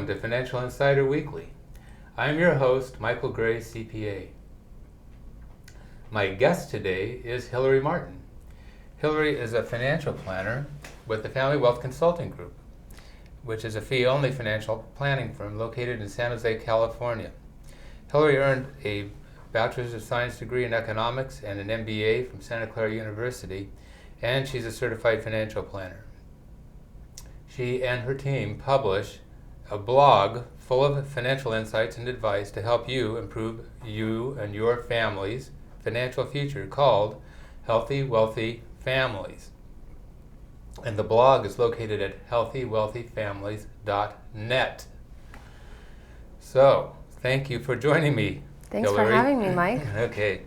to Financial Insider Weekly. I'm your host, Michael Gray, CPA. My guest today is Hillary Martin. Hillary is a financial planner with the Family Wealth Consulting Group, which is a fee-only financial planning firm located in San Jose, California. Hillary earned a Bachelor's of Science degree in economics and an MBA from Santa Clara University, and she's a certified financial planner. She and her team publish a blog full of financial insights and advice to help you improve you and your family's financial future, called Healthy Wealthy Families. And the blog is located at healthywealthyfamilies.net. So, thank you for joining me, Thanks Hillary. for having me, Mike. Okay.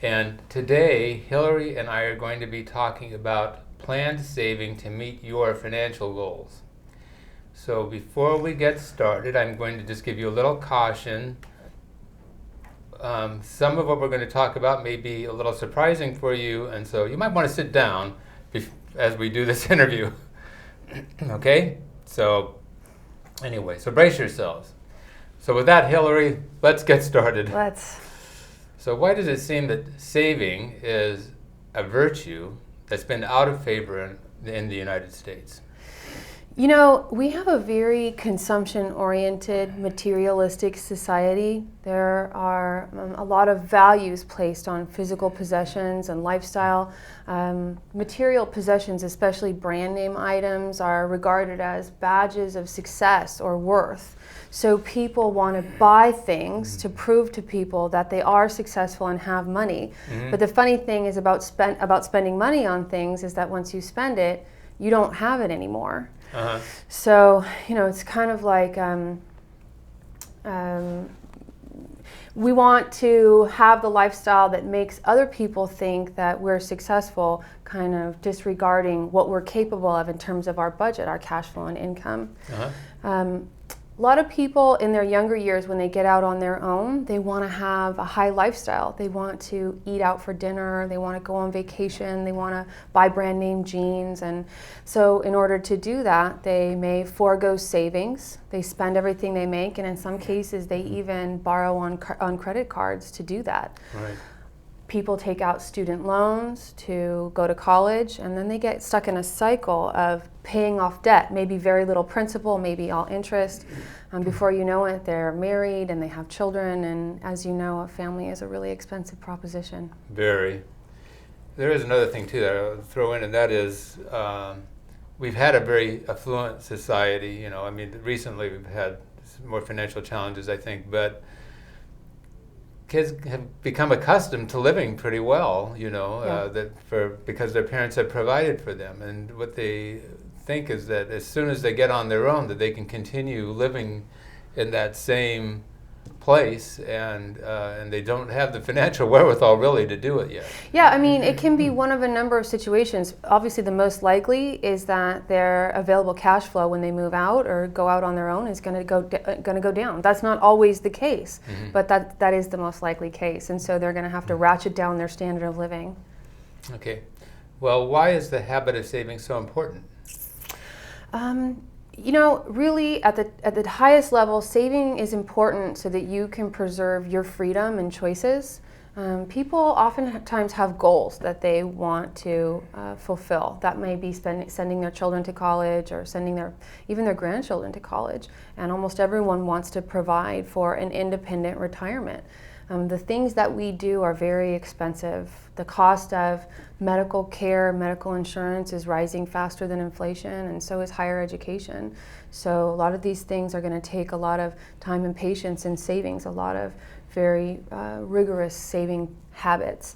And today, Hillary and I are going to be talking about planned saving to meet your financial goals. So before we get started, I'm going to just give you a little caution. Some of what we're going to talk about may be a little surprising for you, and so you might want to sit down as we do this interview. Okay? So anyway, so brace yourselves. So with that, Hillary, let's get started. So why does it seem that saving is a virtue that's been out of favor in the United States? You know, we have a very consumption-oriented, materialistic society. There are a lot of values placed on physical possessions and lifestyle. Material possessions, especially brand name items, are regarded as badges of success or worth. So people want to buy things to prove to people that they are successful and have money. But the funny thing is about spending money on things is that once you spend it, you don't have it anymore. So, you know, it's kind of like we want to have the lifestyle that makes other people think that we're successful, kind of disregarding what we're capable of in terms of our budget, our cash flow and income. A lot of people in their younger years, when they get out on their own, they want to have a high lifestyle. They want to eat out for dinner, they want to go on vacation, they want to buy brand name jeans. And so in order to do that, they may forego savings. They spend everything they make, and in some cases, they even borrow on credit cards to do that. Right. People take out student loans to go to college, and then they get stuck in a cycle of paying off debt, maybe very little principal, maybe all interest. Before you know it, they're married and they have children, and as you know, a family is a really expensive proposition. Very. There is another thing too that I'll throw in, and that is we've had a very affluent society. You know, I mean, recently we've had more financial challenges, I think, but kids have become accustomed to living pretty well, you know, because their parents have provided for them, and what they think is that as soon as they get on their own, that they can continue living in that same place, and they don't have the financial wherewithal really to do it yet. Yeah, I mean, it can be one of a number of situations. Obviously, the most likely is that their available cash flow when they move out or go out on their own is going to go down. That's not always the case, but that is the most likely case, and so they're going to have to ratchet down their standard of living. Okay. Well, why is the habit of saving so important? You know, really at the highest level, saving is important so that you can preserve your freedom and choices. People oftentimes have goals that they want to fulfill. That may be sending their children to college or sending even their grandchildren to college. And almost everyone wants to provide for an independent retirement. The things that we do are very expensive. The cost of medical care, medical insurance is rising faster than inflation, and so is higher education. So a lot of these things are going to take a lot of time and patience and savings, a lot of very rigorous saving habits.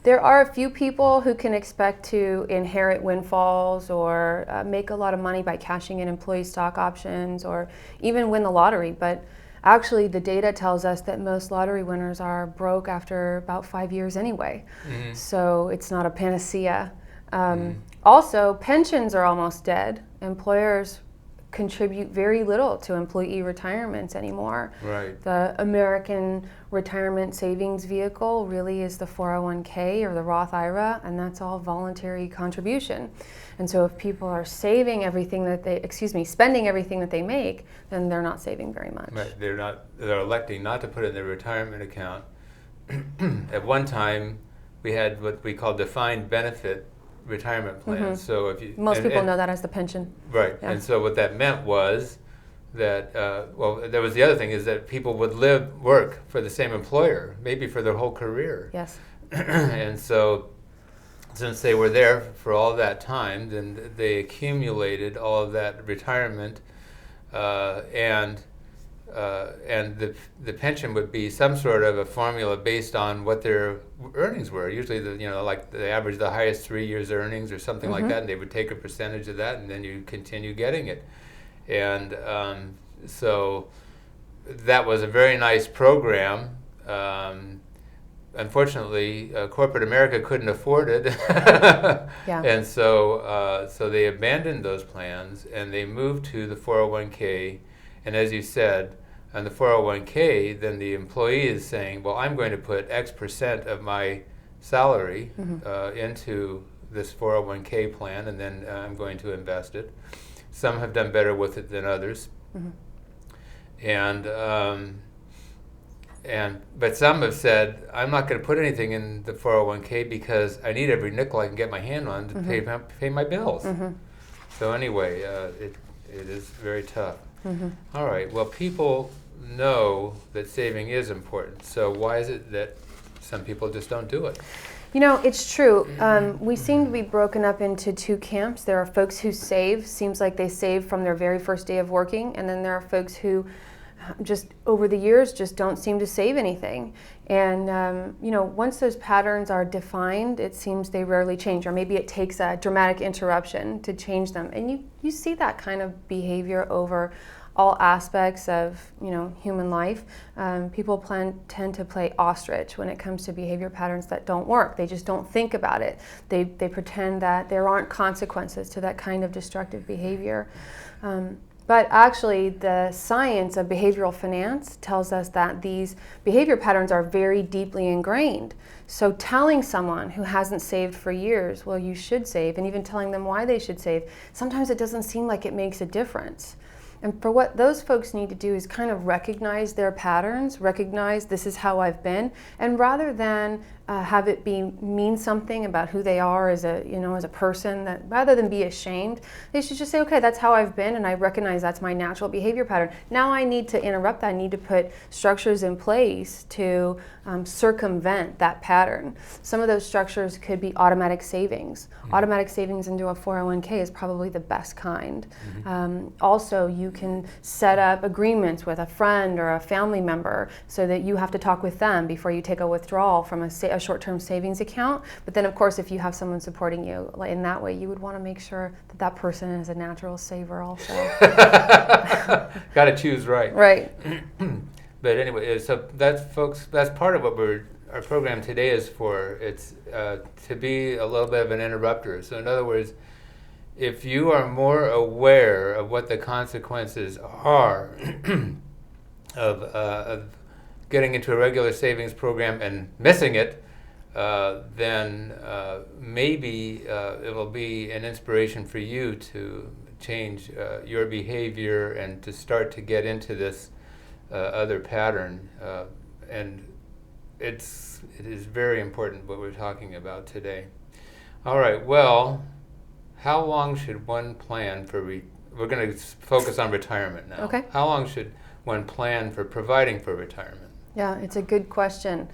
There are a few people who can expect to inherit windfalls or make a lot of money by cashing in employee stock options or even win the lottery, but actually, the data tells us that most lottery winners are broke after about 5 years anyway. So it's not a panacea. Also, pensions are almost dead. Employers contribute very little to employee retirements anymore. Right. The American retirement savings vehicle really is the 401k or the Roth IRA, and that's all voluntary contribution. And so if people are spending everything that they make, then they're not saving very much. Right. They're electing not to put it in their retirement account. At one time, we had what we call defined benefit retirement plans. Mm-hmm. So if you most people know that as the pension. Right. Yeah. And so what that meant was that there was the other thing is that people would work for the same employer, maybe for their whole career. Yes. And so since they were there for all that time, then they accumulated all of that retirement, and the pension would be some sort of a formula based on what their earnings were. Usually, like they average the highest 3 years' earnings or something like that, and they would take a percentage of that, and then you continue getting it. And so that was a very nice program. Unfortunately, corporate America couldn't afford it, Yeah. And so they abandoned those plans and they moved to the 401k. And as you said, on the 401k, then the employee is saying, well, I'm going to put X percent of my salary into this 401k plan, and then I'm going to invest it. Some have done better with it than others. But some have said, I'm not going to put anything in the 401k because I need every nickel I can get my hand on to pay my bills. So anyway, it is very tough. All right, well, people know that saving is important. So why is it that some people just don't do it? It's true. We seem to be broken up into two camps. There are folks who save, seems like they save from their very first day of working, and then there are folks who just over the years just don't seem to save anything. And once those patterns are defined, it seems they rarely change, or maybe it takes a dramatic interruption to change them. And you see that kind of behavior over all aspects of human life. People tend to play ostrich when it comes to behavior patterns that don't work. They just don't think about it. They pretend that there aren't consequences to that kind of destructive behavior. But actually, the science of behavioral finance tells us that these behavior patterns are very deeply ingrained. So telling someone who hasn't saved for years, well, you should save, and even telling them why they should save, sometimes it doesn't seem like it makes a difference. And for what those folks need to do is kind of recognize their patterns, recognize this is how I've been, and rather than have it mean something about who they are as a person, that rather than be ashamed, they should just say, okay, that's how I've been, and I recognize that's my natural behavior pattern. Now I need to interrupt that. I need to put structures in place to circumvent that pattern. Some of those structures could be automatic savings. Automatic savings into a 401k is probably the best kind. Also, you can set up agreements with a friend or a family member so that you have to talk with them before you take a withdrawal from a short-term savings account. But then, of course, if you have someone supporting you in that way, you would want to make sure that that person is a natural saver also. Got to choose right. Right. But anyway, so that's part of what our program today is for. It's to be a little bit of an interrupter. So in other words, if you are more aware of what the consequences are of getting into a regular savings program and missing it, then maybe it will be an inspiration for you to change your behavior and to start to get into this other pattern. And it is very important what we're talking about today. All right, well, how long should one plan for we're going to focus on retirement now. Okay. How long should one plan for providing for retirement? Yeah, it's a good question.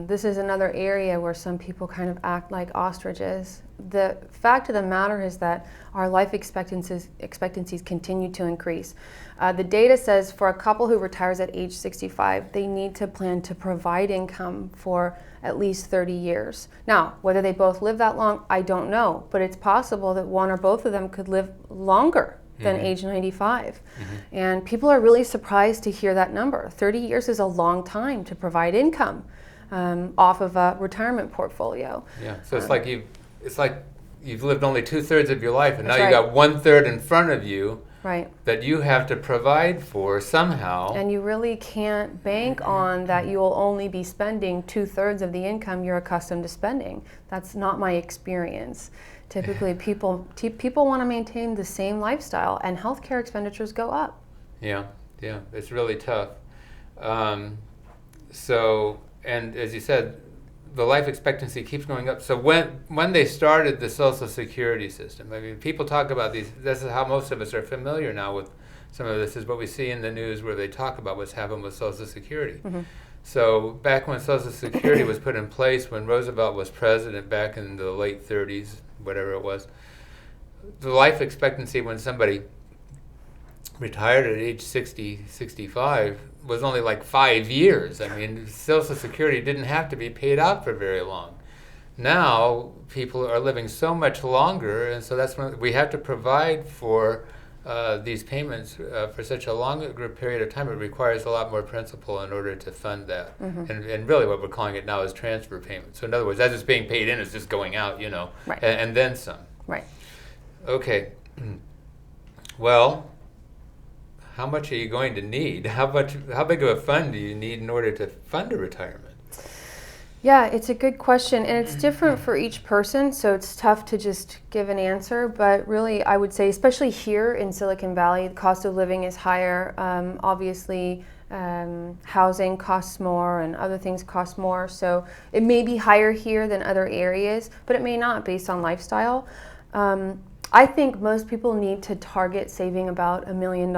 This is another area where some people kind of act like ostriches. The fact of the matter is that our life expectancies continue to increase. The data says for a couple who retires at age 65, they need to plan to provide income for at least 30 years. Now, whether they both live that long, I don't know, but it's possible that one or both of them could live longer than age 95. And people are really surprised to hear that number. 30 years is a long time to provide income off of a retirement portfolio. Yeah, so it's like you've lived only 2/3 of your life, and now That's you right. got 1/3 in front of you. Right. that you have to provide for somehow. And you really can't bank on that you will only be spending 2/3 of the income you're accustomed to spending. That's not my experience. Typically, people want to maintain the same lifestyle, and healthcare expenditures go up. Yeah, it's really tough. So, and as you said, the life expectancy keeps going up. So when they started the Social Security system, I mean, people talk about these. This is how most of us are familiar now with some of this. Is what we see in the news where they talk about what's happened with Social Security. Mm-hmm. So back when Social Security was put in place, when Roosevelt was president back in the late 30s, whatever it was, the life expectancy when somebody retired at age 60, 65 was only like 5 years. I mean, Social Security didn't have to be paid out for very long. Now, people are living so much longer, and so that's when we have to provide for these payments for such a longer period of time. It requires a lot more principal in order to fund that. Mm-hmm. And really what we're calling it now is transfer payments. So in other words, as it's being paid in, it's just going out, Right. and then some. Right. Okay. Well, how much are you going to need? How big of a fund do you need in order to fund a retirement? Yeah, it's a good question, and it's different for each person, so it's tough to just give an answer. But really, I would say, especially here in Silicon Valley, the cost of living is higher. Obviously, housing costs more and other things cost more, so it may be higher here than other areas, but it may not based on lifestyle. I think most people need to target saving about $1 million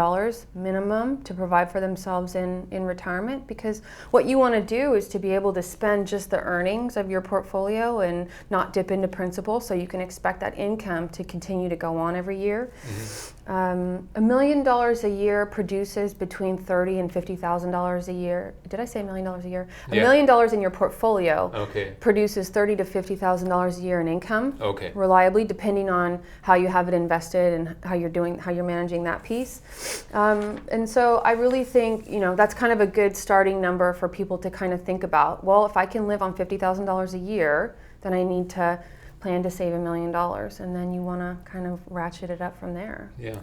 minimum to provide for themselves in retirement, because what you want to do is to be able to spend just the earnings of your portfolio and not dip into principal, so you can expect that income to continue to go on every year. Mm-hmm. $1 million a year produces between $30,000 and $50,000 a year. Did I say $1 million a year? Yeah. $1 million in your portfolio Okay. produces $30,000 to $50,000 a year in income. Okay. Reliably, depending on how you have it invested and how you're managing that piece. And so I really think, that's kind of a good starting number for people to kind of think about. Well, if I can live on $50,000 a year, then I need to plan to save $1 million, and then you want to kind of ratchet it up from there. Yeah.